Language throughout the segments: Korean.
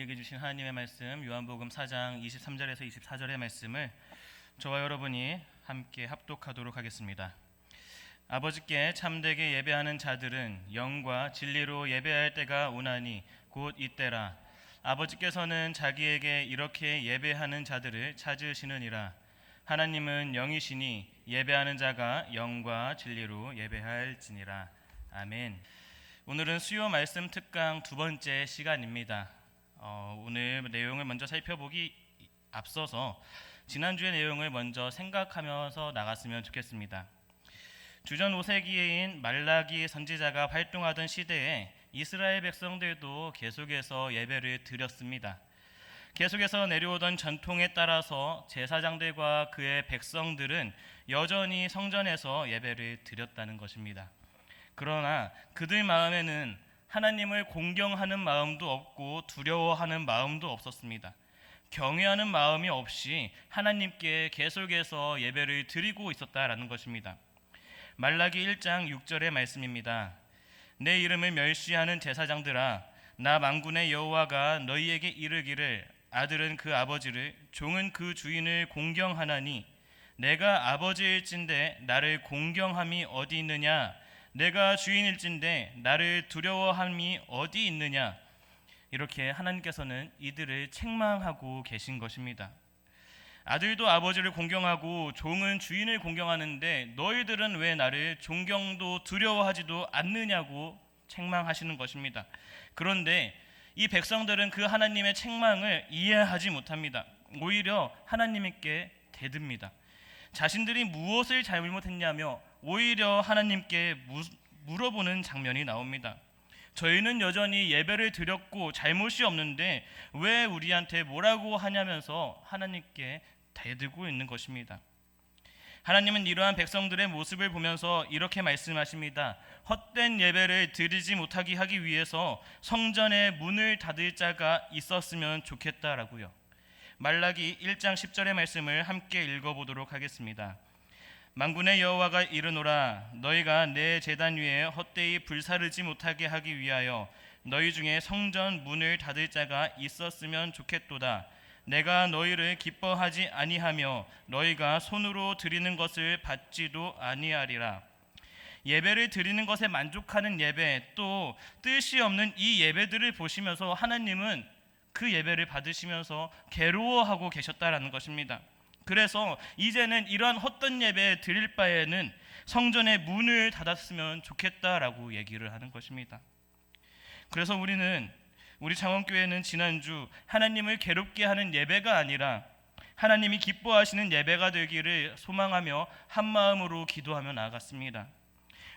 우리에게 주신 하나님의 말씀 요한복음 4장 23절에서 24절의 말씀을 저와 여러분이 함께 합독하도록 하겠습니다. 아버지께 참되게 예배하는 자들은 영과 진리로 예배할 때가 오나니 곧 이때라. 아버지께서는 자기에게 이렇게 예배하는 자들을 찾으시느니라. 하나님은 영이시니 예배하는 자가 영과 진리로 예배할지니라. 아멘. 오늘은 수요 말씀 특강 두 번째 시간입니다. 오늘 내용을 먼저 살펴보기 앞서서 지난주의 내용을 먼저 생각하면서 나갔으면 좋겠습니다. 주전 5세기인 말라기 선지자가 활동하던 시대에 이스라엘 백성들도 계속해서 예배를 드렸습니다. 계속해서 내려오던 전통에 따라서 제사장들과 그의 백성들은 여전히 성전에서 예배를 드렸다는 것입니다. 그러나 그들 마음에는 하나님을 공경하는 마음도 없고 두려워하는 마음도 없었습니다. 경외하는 마음이 없이 하나님께 계속해서 예배를 드리고 있었다라는 것입니다. 말라기 1장 6절의 말씀입니다. 내 이름을 멸시하는 제사장들아, 나 만군의 여호와가 너희에게 이르기를 아들은 그 아버지를 종은 그 주인을 공경하나니 내가 아버지일진데 나를 공경함이 어디 있느냐, 내가 주인일진데 나를 두려워함이 어디 있느냐. 이렇게 하나님께서는 이들을 책망하고 계신 것입니다. 아들도 아버지를 공경하고 종은 주인을 공경하는데 너희들은 왜 나를 존경도 두려워하지도 않느냐고 책망하시는 것입니다. 그런데 이 백성들은 그 하나님의 책망을 이해하지 못합니다. 오히려 하나님께 대듭니다. 자신들이 무엇을 잘못했냐며 오히려 하나님께 물어보는 장면이 나옵니다. 저희는 여전히 예배를 드렸고 잘못이 없는데 왜 우리한테 뭐라고 하냐면서 하나님께 대들고 있는 것입니다. 하나님은 이러한 백성들의 모습을 보면서 이렇게 말씀하십니다. 헛된 예배를 드리지 못하게 하기 위해서 성전의 문을 닫을 자가 있었으면 좋겠다라고요. 말라기 1장 10절의 말씀을 함께 읽어보도록 하겠습니다. 만군의 여호와가 이르노라. 너희가 내 제단 위에 헛되이 불사르지 못하게 하기 위하여 너희 중에 성전 문을 닫을 자가 있었으면 좋겠도다. 내가 너희를 기뻐하지 아니하며 너희가 손으로 드리는 것을 받지도 아니하리라. 예배를 드리는 것에 만족하는 예배, 또 뜻이 없는 이 예배들을 보시면서 하나님은 그 예배를 받으시면서 괴로워하고 계셨다라는 것입니다. 그래서 이제는 이러한 헛된 예배 드릴 바에는 성전의 문을 닫았으면 좋겠다라고 얘기를 하는 것입니다. 그래서 우리 창원교회는 지난주 하나님을 괴롭게 하는 예배가 아니라 하나님이 기뻐하시는 예배가 되기를 소망하며 한마음으로 기도하며 나아갔습니다.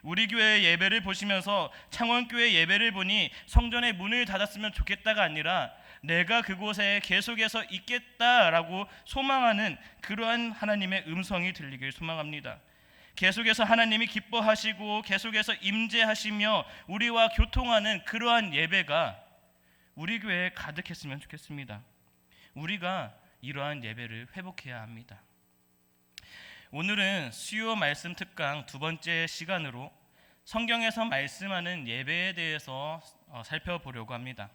우리 교회의 예배를 보시면서 창원교회 예배를 보니 성전의 문을 닫았으면 좋겠다가 아니라 내가 그곳에 계속해서 있겠다라고 소망하는 그러한 하나님의 음성이 들리길 소망합니다. 계속해서 하나님이 기뻐하시고 계속해서 임재하시며 우리와 교통하는 그러한 예배가 우리 교회에 가득했으면 좋겠습니다. 우리가 이러한 예배를 회복해야 합니다. 오늘은 수요 말씀 특강 두 번째 시간으로 성경에서 말씀하는 예배에 대해서 살펴보려고 합니다.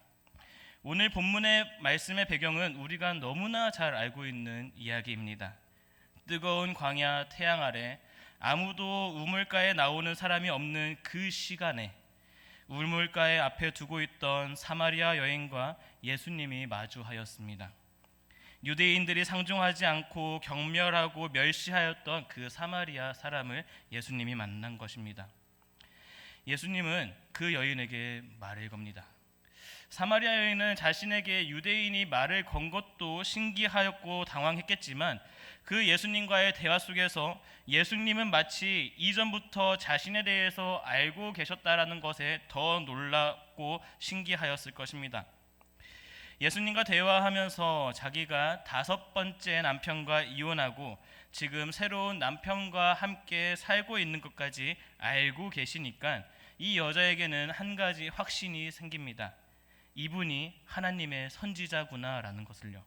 오늘 본문의 말씀의 배경은 우리가 너무나 잘 알고 있는 이야기입니다. 뜨거운 광야 태양 아래 아무도 우물가에 나오는 사람이 없는 그 시간에 우물가에 앞에 두고 있던 사마리아 여인과 예수님이 마주하였습니다. 유대인들이 상종하지 않고 경멸하고 멸시하였던 그 사마리아 사람을 예수님이 만난 것입니다. 예수님은 그 여인에게 말을 겁니다. 사마리아 여인은 자신에게 유대인이 말을 건 것도 신기하였고 당황했겠지만 그 예수님과의 대화 속에서 예수님은 마치 이전부터 자신에 대해서 알고 계셨다라는 것에 더 놀랍고 신기하였을 것입니다. 예수님과 대화하면서 자기가 5번째 남편과 이혼하고 지금 새로운 남편과 함께 살고 있는 것까지 알고 계시니까 이 여자에게는 한 가지 확신이 생깁니다. 이분이 하나님의 선지자구나라는 것을요.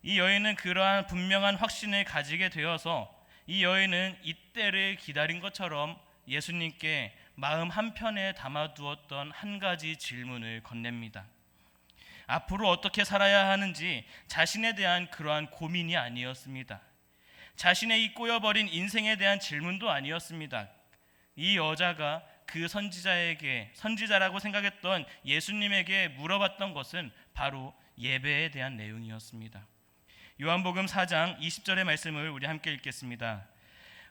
이 여인은 그러한 분명한 확신을 가지게 되어서 이 여인은 이때를 기다린 것처럼 예수님께 마음 한편에 담아두었던 한 가지 질문을 건넵니다. 앞으로 어떻게 살아야 하는지 자신에 대한 그러한 고민이 아니었습니다. 자신의 이 꼬여버린 인생에 대한 질문도 아니었습니다. 이 여자가 그 선지자라고 생각했던 예수님에게 물어봤던 것은 바로 예배에 대한 내용이었습니다. 요한복음 4장 20절의 말씀을 우리 함께 읽겠습니다.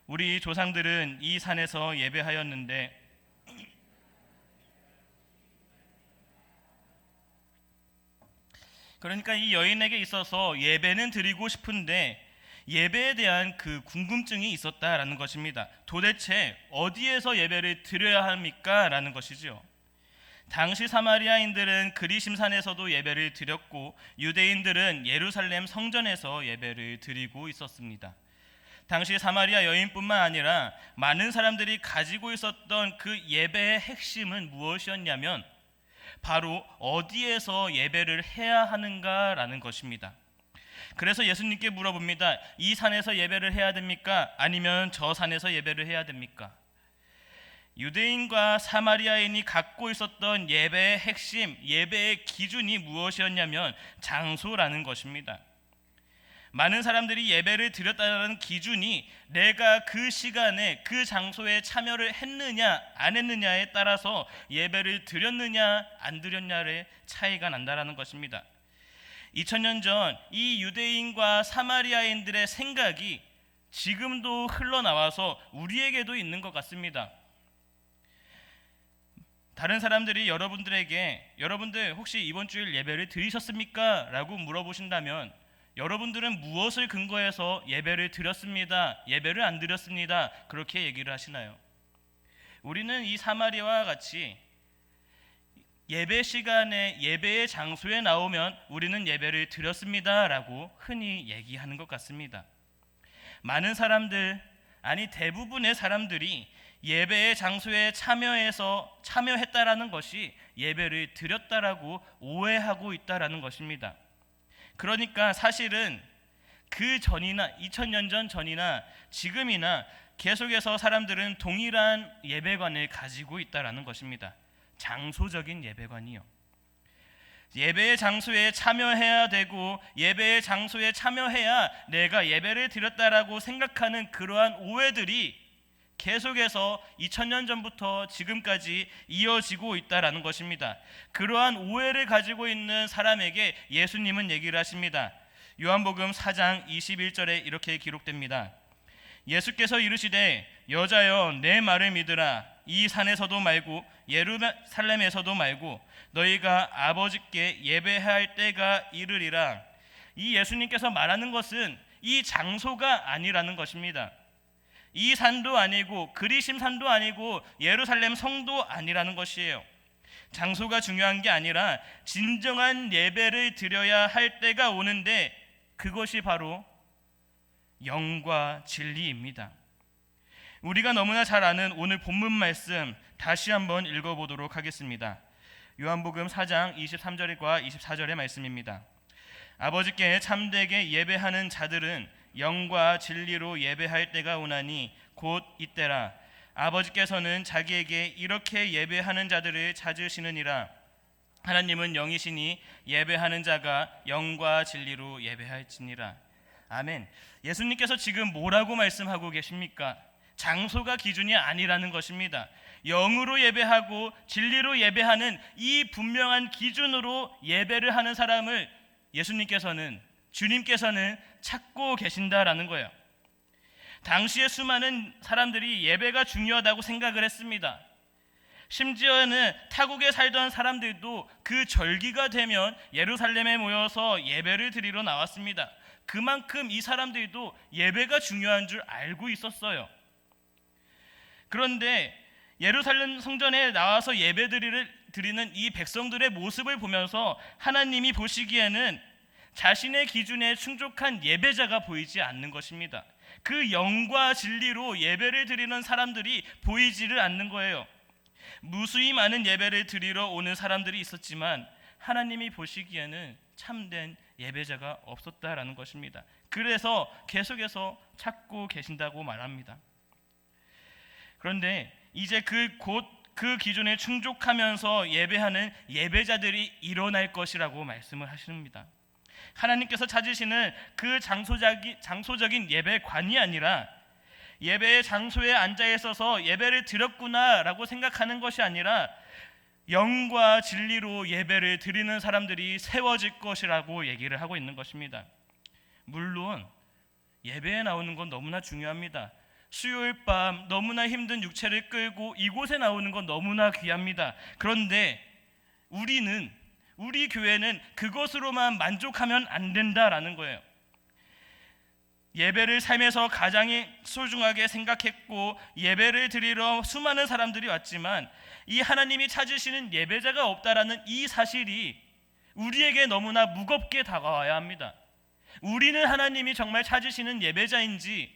우리 조상들은 이 산에서 예배하였는데 그러니까 이 여인에게 있어서 예배는 드리고 싶은데 예배에 대한 그 궁금증이 있었다라는 것입니다. 도대체 어디에서 예배를 드려야 합니까? 라는 것이죠. 당시 사마리아인들은 그리심산에서도 예배를 드렸고 유대인들은 예루살렘 성전에서 예배를 드리고 있었습니다. 당시 사마리아 여인뿐만 아니라 많은 사람들이 가지고 있었던 그 예배의 핵심은 무엇이었냐면 바로 어디에서 예배를 해야 하는가라는 것입니다. 그래서 예수님께 물어봅니다. 이 산에서 예배를 해야 됩니까? 아니면 저 산에서 예배를 해야 됩니까? 유대인과 사마리아인이 갖고 있었던 예배의 핵심, 예배의 기준이 무엇이었냐면 장소라는 것입니다. 많은 사람들이 예배를 드렸다는 기준이 내가 그 시간에 그 장소에 참여를 했느냐 안 했느냐에 따라서 예배를 드렸느냐 안 드렸냐의 차이가 난다라는 것입니다. 2000년 전 이 유대인과 사마리아인들의 생각이 지금도 흘러나와서 우리에게도 있는 것 같습니다. 다른 사람들이 여러분들 혹시 이번 주일 예배를 드리셨습니까? 라고 물어보신다면 여러분들은 무엇을 근거해서 예배를 드렸습니다, 예배를 안 드렸습니다 그렇게 얘기를 하시나요? 우리는 이 사마리아와 같이 예배 시간에 예배의 장소에 나오면 우리는 예배를 드렸습니다 라고 흔히 얘기하는 것 같습니다. 많은 사람들, 아니 대부분의 사람들이 예배의 장소에 참여했다라는 것이 예배를 드렸다라고 오해하고 있다라는 것입니다. 그러니까 사실은 그 전이나 2000년 전이나 지금이나 계속해서 사람들은 동일한 예배관을 가지고 있다라는 것입니다. 장소적인 예배관이요. 예배의 장소에 참여해야 되고 예배의 장소에 참여해야 내가 예배를 드렸다라고 생각하는 그러한 오해들이 계속해서 2000년 전부터 지금까지 이어지고 있다라는 것입니다. 그러한 오해를 가지고 있는 사람에게 예수님은 얘기를 하십니다. 요한복음 4장 21절에 이렇게 기록됩니다. 예수께서 이르시되 여자여 내 말을 믿으라. 이 산에서도 말고 예루살렘에서도 말고 너희가 아버지께 예배할 때가 이르리라. 이 예수님께서 말하는 것은 이 장소가 아니라는 것입니다. 이 산도 아니고 그리심 산도 아니고 예루살렘 성도 아니라는 것이에요. 장소가 중요한 게 아니라 진정한 예배를 드려야 할 때가 오는데 그것이 바로 영과 진리입니다. 우리가 너무나 잘 아는 오늘 본문 말씀 다시 한번 읽어보도록 하겠습니다. 요한복음 4장 23절과 24절의 말씀입니다. 아버지께 참되게 예배하는 자들은 영과 진리로 예배할 때가 오나니 곧 이때라. 아버지께서는 자기에게 이렇게 예배하는 자들을 찾으시느니라. 하나님은 영이시니 예배하는 자가 영과 진리로 예배할지니라. 아멘. 예수님께서 지금 뭐라고 말씀하고 계십니까? 장소가 기준이 아니라는 것입니다. 영으로 예배하고 진리로 예배하는 이 분명한 기준으로 예배를 하는 사람을 주님께서는 찾고 계신다라는 거예요. 당시에 수많은 사람들이 예배가 중요하다고 생각을 했습니다. 심지어는 타국에 살던 사람들도 그 절기가 되면 예루살렘에 모여서 예배를 드리러 나왔습니다. 그만큼 이 사람들도 예배가 중요한 줄 알고 있었어요. 그런데 예루살렘 성전에 나와서 예배드리는 이 백성들의 모습을 보면서 하나님이 보시기에는 자신의 기준에 충족한 예배자가 보이지 않는 것입니다. 그 영과 진리로 예배를 드리는 사람들이 보이지를 않는 거예요. 무수히 많은 예배를 드리러 오는 사람들이 있었지만 하나님이 보시기에는 참된 예배자가 없었다라는 것입니다. 그래서 계속해서 찾고 계신다고 말합니다. 그런데 이제 곧 그 기준에 충족하면서 예배하는 예배자들이 일어날 것이라고 말씀을 하십니다. 하나님께서 찾으시는 그 장소적인 예배관이 아니라 예배의 장소에 앉아 있어서 예배를 드렸구나라고 생각하는 것이 아니라 영과 진리로 예배를 드리는 사람들이 세워질 것이라고 얘기를 하고 있는 것입니다. 물론 예배에 나오는 건 너무나 중요합니다. 수요일 밤 너무나 힘든 육체를 끌고 이곳에 나오는 건 너무나 귀합니다. 그런데 우리 교회는 그것으로만 만족하면 안 된다라는 거예요. 예배를 삶에서 가장 소중하게 생각했고 예배를 드리러 수많은 사람들이 왔지만 이 하나님이 찾으시는 예배자가 없다라는 이 사실이 우리에게 너무나 무겁게 다가와야 합니다. 우리는 하나님이 정말 찾으시는 예배자인지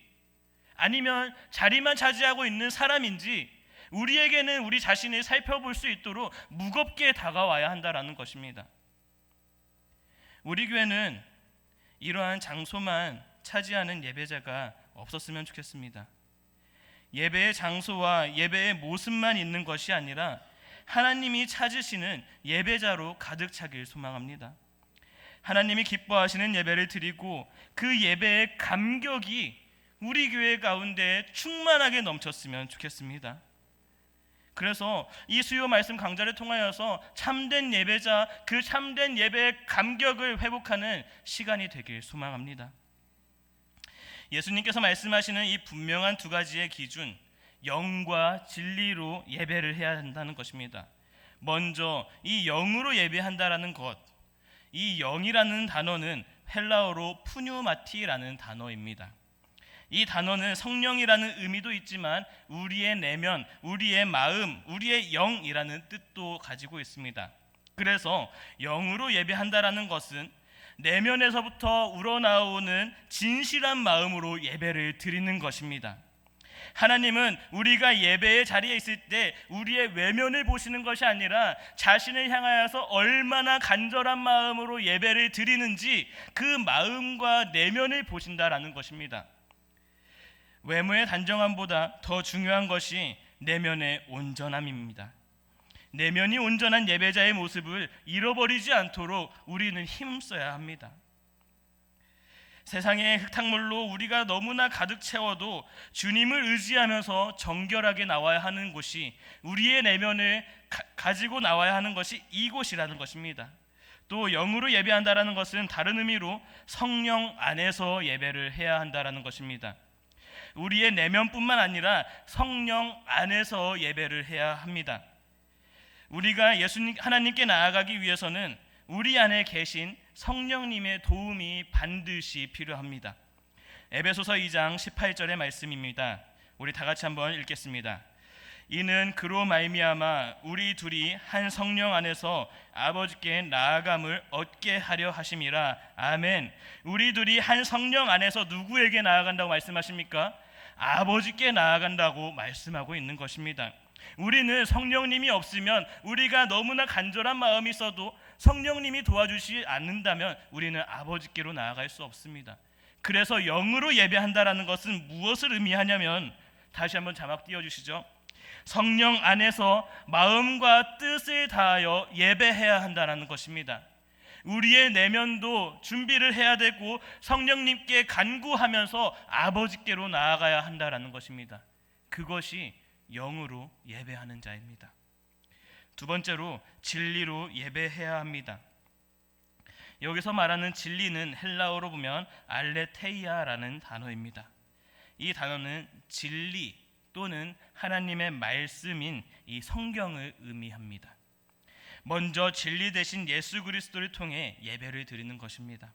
아니면 자리만 차지하고 있는 사람인지 우리에게는 우리 자신을 살펴볼 수 있도록 무겁게 다가와야 한다라는 것입니다. 우리 교회는 이러한 장소만 차지하는 예배자가 없었으면 좋겠습니다. 예배의 장소와 예배의 모습만 있는 것이 아니라 하나님이 찾으시는 예배자로 가득 차길 소망합니다. 하나님이 기뻐하시는 예배를 드리고 그 예배의 감격이 우리 교회 가운데 충만하게 넘쳤으면 좋겠습니다. 그래서 이 수요 말씀 강좌를 통하여서 참된 예배자, 그 참된 예배의 감격을 회복하는 시간이 되길 소망합니다. 예수님께서 말씀하시는 이 분명한 두 가지의 기준, 영과 진리로 예배를 해야 한다는 것입니다. 먼저 이 영으로 예배한다라는 것, 이 영이라는 단어는 헬라어로 푸뉴마티라는 단어입니다. 이 단어는 성령이라는 의미도 있지만 우리의 내면, 우리의 마음, 우리의 영이라는 뜻도 가지고 있습니다. 그래서 영으로 예배한다라는 것은 내면에서부터 우러나오는 진실한 마음으로 예배를 드리는 것입니다. 하나님은 우리가 예배의 자리에 있을 때 우리의 외면을 보시는 것이 아니라 자신을 향하여서 얼마나 간절한 마음으로 예배를 드리는지 그 마음과 내면을 보신다라는 것입니다. 외모의 단정함보다 더 중요한 것이 내면의 온전함입니다. 내면이 온전한 예배자의 모습을 잃어버리지 않도록 우리는 힘써야 합니다. 세상의 흙탕물로 우리가 너무나 가득 채워도 주님을 의지하면서 정결하게 나와야 하는 곳이, 우리의 내면을 가지고 나와야 하는 것이 이곳이라는 것입니다. 또 영으로 예배한다라는 것은 다른 의미로 성령 안에서 예배를 해야 한다라는 것입니다. 우리의 내면뿐만 아니라 성령 안에서 예배를 해야 합니다. 우리가 예수님 하나님께 나아가기 위해서는 우리 안에 계신 성령님의 도움이 반드시 필요합니다. 에베소서 2장 18절의 말씀입니다. 우리 다 같이 한번 읽겠습니다. 이는 그로 말미암아 우리 둘이 한 성령 안에서 아버지께 나아감을 얻게 하려 하심이라. 아멘. 우리 둘이 한 성령 안에서 누구에게 나아간다고 말씀하십니까? 아버지께 나아간다고 말씀하고 있는 것입니다. 우리는 성령님이 없으면, 우리가 너무나 간절한 마음이 있어도 성령님이 도와주시지 않는다면 우리는 아버지께로 나아갈 수 없습니다. 그래서 영으로 예배한다라는 것은 무엇을 의미하냐면, 다시 한번 자막 띄워주시죠. 성령 안에서 마음과 뜻을 다하여 예배해야 한다는 것입니다. 우리의 내면도 준비를 해야 되고 성령님께 간구하면서 아버지께로 나아가야 한다는 것입니다. 그것이 영으로 예배하는 자입니다. 두 번째로 진리로 예배해야 합니다. 여기서 말하는 진리는 헬라어로 보면 알레테이아라는 단어입니다. 이 단어는 진리 또는 하나님의 말씀인 이 성경을 의미합니다. 먼저 진리 대신 예수 그리스도를 통해 예배를 드리는 것입니다.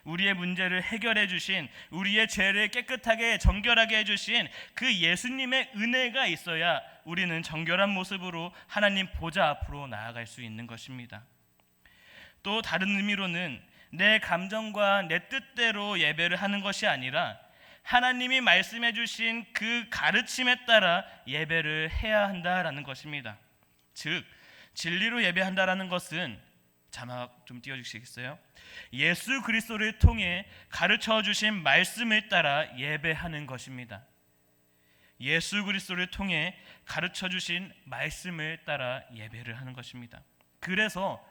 우리의 문제를 해결해 주신, 우리의 죄를 깨끗하게 정결하게 해주신 그 예수님의 은혜가 있어야 우리는 정결한 모습으로 하나님 보좌 앞으로 나아갈 수 있는 것입니다. 또 다른 의미로는 내 감정과 내 뜻대로 예배를 하는 것이 아니라 하나님이 말씀해 주신 그 가르침에 따라 예배를 해야 한다라는 것입니다. 즉 진리로 예배한다라는 것은, 자막 좀 띄워주시겠어요? 예수 그리스도를 통해 가르쳐 주신 말씀을 따라 예배하는 것입니다. 예수 그리스도를 통해 가르쳐 주신 말씀을 따라 예배를 하는 것입니다. 그래서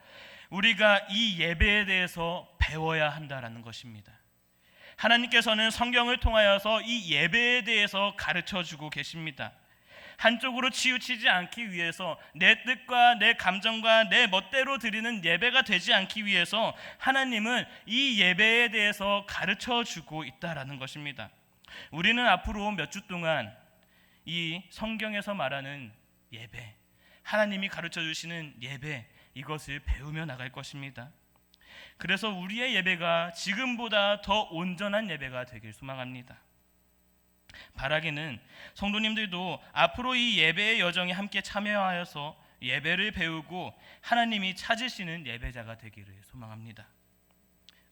우리가 이 예배에 대해서 배워야 한다라는 것입니다. 하나님께서는 성경을 통하여서 이 예배에 대해서 가르쳐 주고 계십니다. 한쪽으로 치우치지 않기 위해서, 내 뜻과 내 감정과 내 멋대로 드리는 예배가 되지 않기 위해서 하나님은 이 예배에 대해서 가르쳐 주고 있다라는 것입니다. 우리는 앞으로 몇 주 동안 이 성경에서 말하는 예배, 하나님이 가르쳐 주시는 예배, 이것을 배우며 나갈 것입니다. 그래서 우리의 예배가 지금보다 더 온전한 예배가 되길 소망합니다. 바라기는 성도님들도 앞으로 이 예배의 여정에 함께 참여하여서 예배를 배우고 하나님이 찾으시는 예배자가 되기를 소망합니다.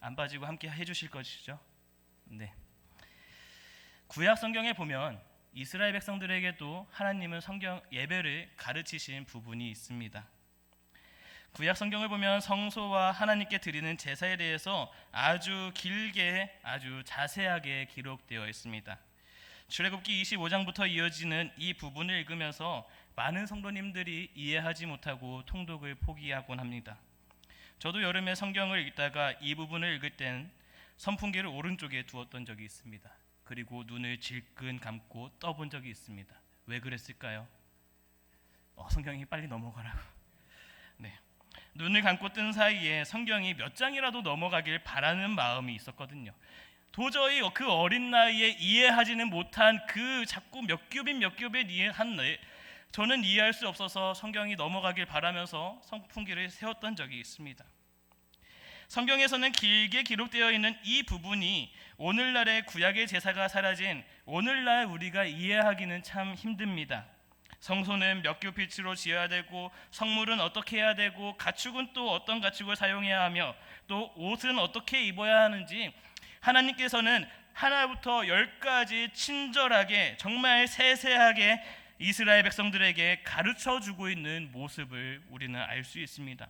안 빠지고 함께 해주실 것이죠? 네. 구약 성경에 보면 이스라엘 백성들에게도 하나님은 성경 예배를 가르치신 부분이 있습니다. 구약 성경을 보면 성소와 하나님께 드리는 제사에 대해서 아주 길게, 아주 자세하게 기록되어 있습니다. 출애굽기 25장부터 이어지는 이 부분을 읽으면서 많은 성도님들이 이해하지 못하고 통독을 포기하곤 합니다. 저도 여름에 성경을 읽다가 이 부분을 읽을 땐 선풍기를 오른쪽에 두었던 적이 있습니다. 그리고 눈을 질끈 감고 떠본 적이 있습니다. 왜 그랬을까요? 성경이 빨리 넘어가라고. 네. 눈을 감고 뜬 사이에 성경이 몇 장이라도 넘어가길 바라는 마음이 있었거든요. 도저히 그 어린 나이에 이해하지는 못한 그 자꾸 몇 큐빗 이해한 저는 이해할 수 없어서 성경이 넘어가길 바라면서 선풍기를 세웠던 적이 있습니다. 성경에서는 길게 기록되어 있는 이 부분이 오늘날의 구약의 제사가 사라진 오늘날 우리가 이해하기는 참 힘듭니다. 성소는 몇 큐빗으로 지어야 되고, 성물은 어떻게 해야 되고, 가축은 또 어떤 가축을 사용해야 하며, 또 옷은 어떻게 입어야 하는지 하나님께서는 하나부터 10까지 친절하게, 정말 세세하게 이스라엘 백성들에게 가르쳐주고 있는 모습을 우리는 알 수 있습니다.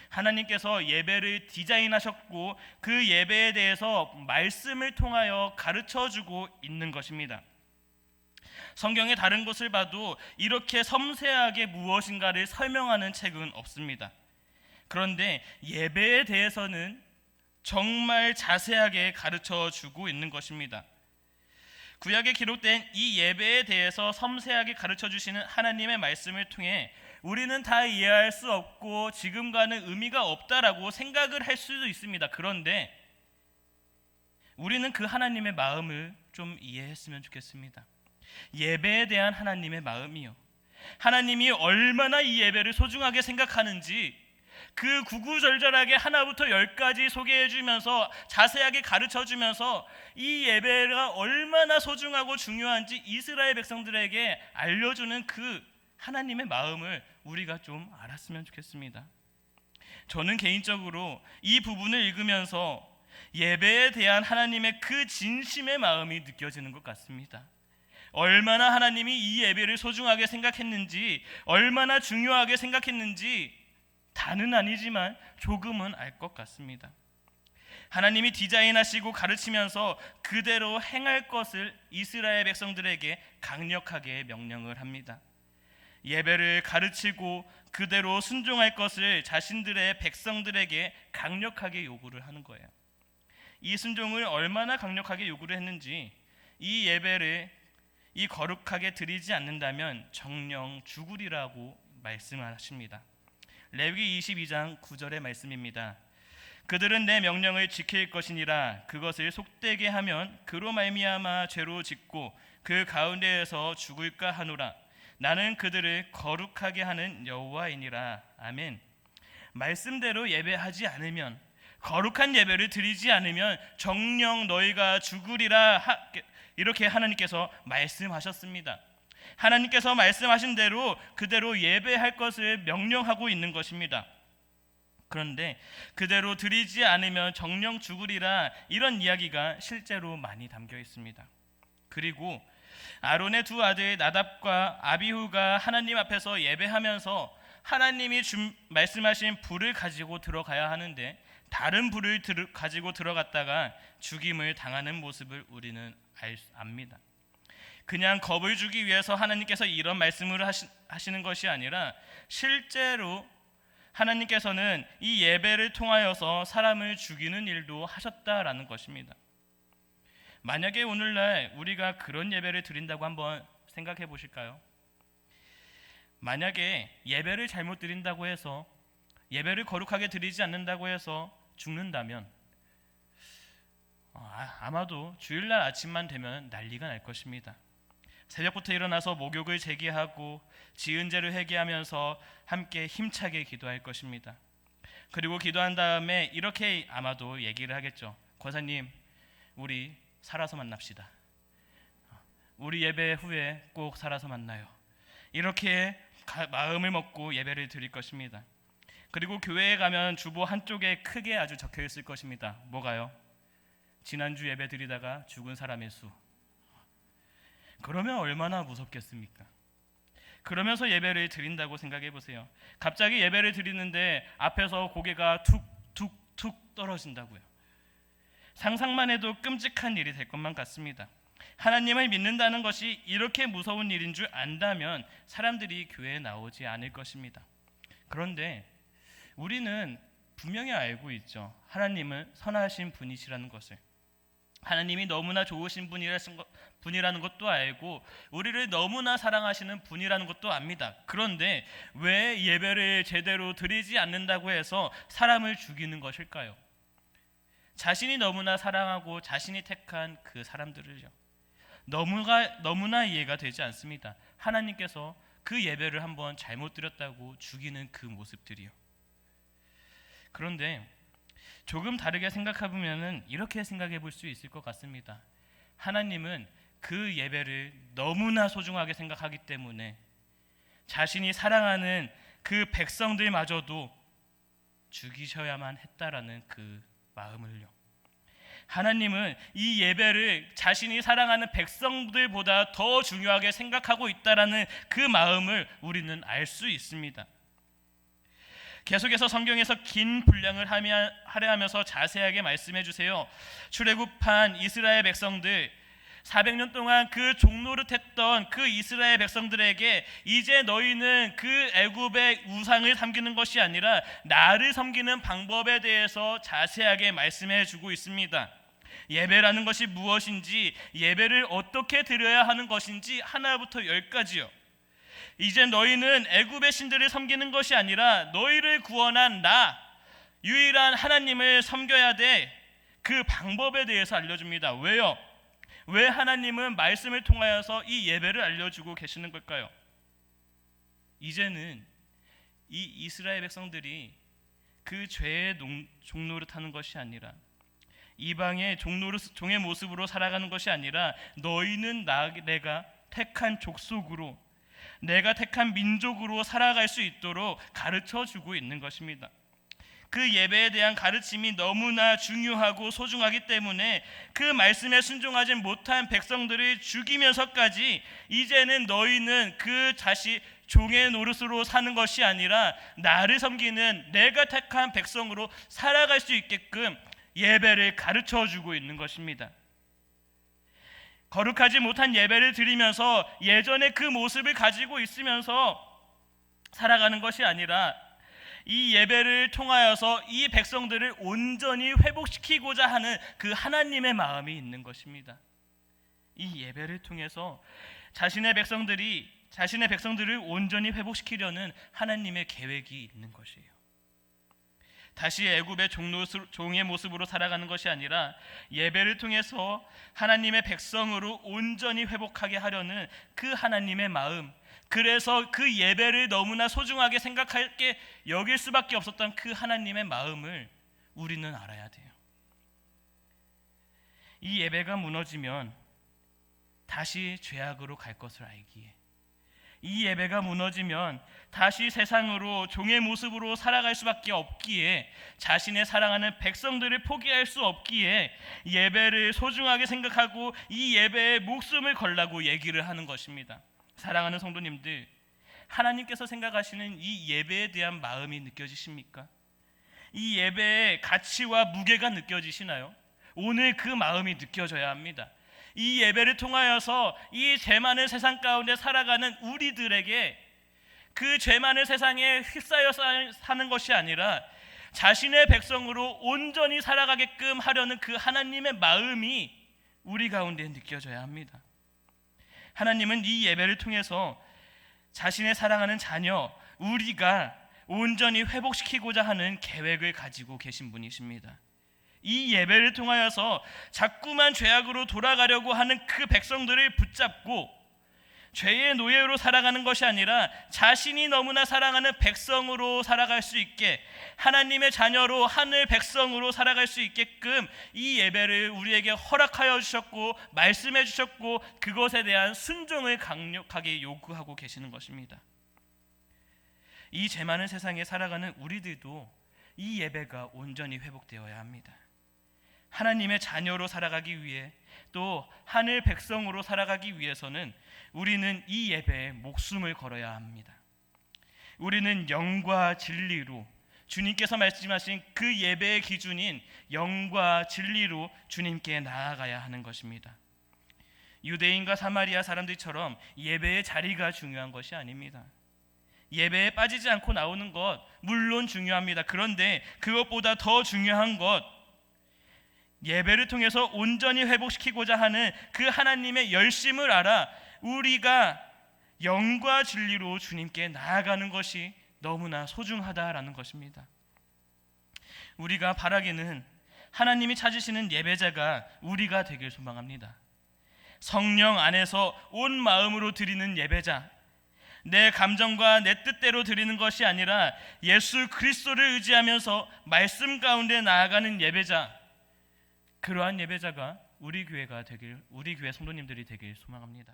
하나님께서 예배를 디자인하셨고 그 예배에 대해서 말씀을 통하여 가르쳐주고 있는 것입니다. 성경의 다른 곳을 봐도 이렇게 섬세하게 무엇인가를 설명하는 책은 없습니다. 그런데 예배에 대해서는 정말 자세하게 가르쳐주고 있는 것입니다. 구약에 기록된 이 예배에 대해서 섬세하게 가르쳐주시는 하나님의 말씀을 통해 우리는 다 이해할 수 없고 지금과는 의미가 없다라고 생각을 할 수도 있습니다. 그런데 우리는 그 하나님의 마음을 좀 이해했으면 좋겠습니다. 예배에 대한 하나님의 마음이요, 하나님이 얼마나 이 예배를 소중하게 생각하는지 그 구구절절하게 하나부터 10까지 소개해주면서 자세하게 가르쳐주면서 이 예배가 얼마나 소중하고 중요한지 이스라엘 백성들에게 알려주는 그 하나님의 마음을 우리가 좀 알았으면 좋겠습니다. 저는 개인적으로 이 부분을 읽으면서 예배에 대한 하나님의 그 진심의 마음이 느껴지는 것 같습니다. 얼마나 하나님이 이 예배를 소중하게 생각했는지, 얼마나 중요하게 생각했는지 다는 아니지만 조금은 알 것 같습니다. 하나님이 디자인하시고 가르치면서 그대로 행할 것을 이스라엘 백성들에게 강력하게 명령을 합니다. 예배를 가르치고 그대로 순종할 것을 자신들의 백성들에게 강력하게 요구를 하는 거예요. 이 순종을 얼마나 강력하게 요구를 했는지, 이 예배를 이 거룩하게 드리지 않는다면 정령 죽으리라고 말씀하십니다. 레위기 22장 9절의 말씀입니다. 그들은 내 명령을 지킬 것이니라. 그것을 속되게 하면 그로 말미암아 죄로 짓고 그 가운데에서 죽을까 하노라. 나는 그들을 거룩하게 하는 여호와이니라. 아멘. 말씀대로 예배하지 않으면, 거룩한 예배를 드리지 않으면 정녕 너희가 죽으리라, 이렇게 하나님께서 말씀하셨습니다. 하나님께서 말씀하신 대로 그대로 예배할 것을 명령하고 있는 것입니다. 그런데 그대로 드리지 않으면 정녕 죽으리라, 이런 이야기가 실제로 많이 담겨 있습니다. 그리고 아론의 두 아들 나답과 아비후가 하나님 앞에서 예배하면서 하나님이 말씀하신 불을 가지고 들어가야 하는데 다른 불을 가지고 들어갔다가 죽임을 당하는 모습을 우리는 압니다. 그냥 겁을 주기 위해서 하나님께서 이런 말씀을 하시는 것이 아니라 실제로 하나님께서는 이 예배를 통하여서 사람을 죽이는 일도 하셨다라는 것입니다. 만약에 오늘날 우리가 그런 예배를 드린다고 한번 생각해 보실까요? 만약에 예배를 잘못 드린다고 해서, 예배를 거룩하게 드리지 않는다고 해서 죽는다면 아마도 주일날 아침만 되면 난리가 날 것입니다. 새벽부터 일어나서 목욕을 제기하고 지은 죄를 회개하면서 함께 힘차게 기도할 것입니다. 그리고 기도한 다음에 이렇게 아마도 얘기를 하겠죠. 권사님, 우리 살아서 만납시다. 우리 예배 후에 꼭 살아서 만나요. 이렇게 마음을 먹고 예배를 드릴 것입니다. 그리고 교회에 가면 주보 한쪽에 크게 아주 적혀 있을 것입니다. 뭐가요? 지난주 예배 드리다가 죽은 사람의 수. 그러면 얼마나 무섭겠습니까? 그러면서 예배를 드린다고 생각해 보세요. 갑자기 예배를 드리는데 앞에서 고개가 툭툭툭 떨어진다고요. 상상만 해도 끔찍한 일이 될 것만 같습니다. 하나님을 믿는다는 것이 이렇게 무서운 일인 줄 안다면 사람들이 교회에 나오지 않을 것입니다. 그런데 우리는 분명히 알고 있죠. 하나님은 선하신 분이시라는 것을. 하나님이 너무나 좋으신 분이라는 것도 알고 우리를 너무나 사랑하시는 분이라는 것도 압니다. 그런데 왜 예배를 제대로 드리지 않는다고 해서 사람을 죽이는 것일까요? 자신이 너무나 사랑하고 자신이 택한 그 사람들을요. 너무나 이해가 되지 않습니다. 하나님께서 그 예배를 한번 잘못 드렸다고 죽이는 그 모습들이요. 그런데 조금 다르게 생각해보면 이렇게 생각해 볼 수 있을 것 같습니다. 하나님은 그 예배를 너무나 소중하게 생각하기 때문에 자신이 사랑하는 그 백성들마저도 죽이셔야만 했다라는 그 마음을요. 하나님은 이 예배를 자신이 사랑하는 백성들보다 더 중요하게 생각하고 있다라는 그 마음을 우리는 알 수 있습니다. 계속해서 성경에서 긴 분량을 할애하면서 자세하게 말씀해 주세요. 출애굽한 이스라엘 백성들, 400년 동안 그 종노릇했던 그 이스라엘 백성들에게 이제 너희는 그 애굽의 우상을 섬기는 것이 아니라 나를 섬기는 방법에 대해서 자세하게 말씀해 주고 있습니다. 예배라는 것이 무엇인지, 예배를 어떻게 드려야 하는 것인지 하나부터 열까지요. 이제 너희는 애굽의 신들을 섬기는 것이 아니라 너희를 구원한 나 유일한 하나님을 섬겨야 돼. 그 방법에 대해서 알려줍니다. 왜요? 왜 하나님은 말씀을 통하여서 이 예배를 알려주고 계시는 걸까요? 이제는 이 이스라엘 백성들이 그 죄의 종노릇하는 것이 아니라 이방의 종의 모습으로 살아가는 것이 아니라 너희는 내가 택한 족속으로, 내가 택한 민족으로 살아갈 수 있도록 가르쳐주고 있는 것입니다. 그 예배에 대한 가르침이 너무나 중요하고 소중하기 때문에 그 말씀에 순종하지 못한 백성들을 죽이면서까지 이제는 너희는 그 자신 종의 노릇으로 사는 것이 아니라 나를 섬기는 내가 택한 백성으로 살아갈 수 있게끔 예배를 가르쳐주고 있는 것입니다. 거룩하지 못한 예배를 드리면서 예전의 그 모습을 가지고 있으면서 살아가는 것이 아니라 이 예배를 통하여서 이 백성들을 온전히 회복시키고자 하는 그 하나님의 마음이 있는 것입니다. 이 예배를 통해서 자신의 백성들을 온전히 회복시키려는 하나님의 계획이 있는 것이에요. 다시 애굽의 종의 모습으로 살아가는 것이 아니라 예배를 통해서 하나님의 백성으로 온전히 회복하게 하려는 그 하나님의 마음, 그래서 그 예배를 너무나 소중하게 생각하게 여길 수밖에 없었던 그 하나님의 마음을 우리는 알아야 돼요. 이 예배가 무너지면 다시 죄악으로 갈 것을 알기에, 이 예배가 무너지면 다시 세상으로 종의 모습으로 살아갈 수밖에 없기에, 자신의 사랑하는 백성들을 포기할 수 없기에 예배를 소중하게 생각하고 이 예배에 목숨을 걸라고 얘기를 하는 것입니다. 사랑하는 성도님들, 하나님께서 생각하시는 이 예배에 대한 마음이 느껴지십니까? 이 예배의 가치와 무게가 느껴지시나요? 오늘 그 마음이 느껴져야 합니다. 이 예배를 통하여서 이 죄 많은 세상 가운데 살아가는 우리들에게 그 죄 많은 세상에 휩싸여 사는 것이 아니라 자신의 백성으로 온전히 살아가게끔 하려는 그 하나님의 마음이 우리 가운데 느껴져야 합니다. 하나님은 이 예배를 통해서 자신의 사랑하는 자녀 우리가 온전히 회복시키고자 하는 계획을 가지고 계신 분이십니다. 이 예배를 통하여서 자꾸만 죄악으로 돌아가려고 하는 그 백성들을 붙잡고 죄의 노예로 살아가는 것이 아니라 자신이 너무나 사랑하는 백성으로 살아갈 수 있게, 하나님의 자녀로 하늘 백성으로 살아갈 수 있게끔 이 예배를 우리에게 허락하여 주셨고 말씀해 주셨고 그것에 대한 순종을 강력하게 요구하고 계시는 것입니다. 이 죄 많은 세상에 살아가는 우리들도 이 예배가 온전히 회복되어야 합니다. 하나님의 자녀로 살아가기 위해 또 하늘 백성으로 살아가기 위해서는 우리는 이 예배에 목숨을 걸어야 합니다. 우리는 영과 진리로, 주님께서 말씀하신 그 예배의 기준인 영과 진리로 주님께 나아가야 하는 것입니다. 유대인과 사마리아 사람들처럼 예배의 자리가 중요한 것이 아닙니다. 예배에 빠지지 않고 나오는 것 물론 중요합니다. 그런데 그것보다 더 중요한 것, 예배를 통해서 온전히 회복시키고자 하는 그 하나님의 열심을 알아 우리가 영과 진리로 주님께 나아가는 것이 너무나 소중하다라는 것입니다. 우리가 바라기는 하나님이 찾으시는 예배자가 우리가 되길 소망합니다. 성령 안에서 온 마음으로 드리는 예배자, 내 감정과 내 뜻대로 드리는 것이 아니라 예수 그리스도를 의지하면서 말씀 가운데 나아가는 예배자, 그러한 예배자가 우리 교회 성도님들이 되길 소망합니다.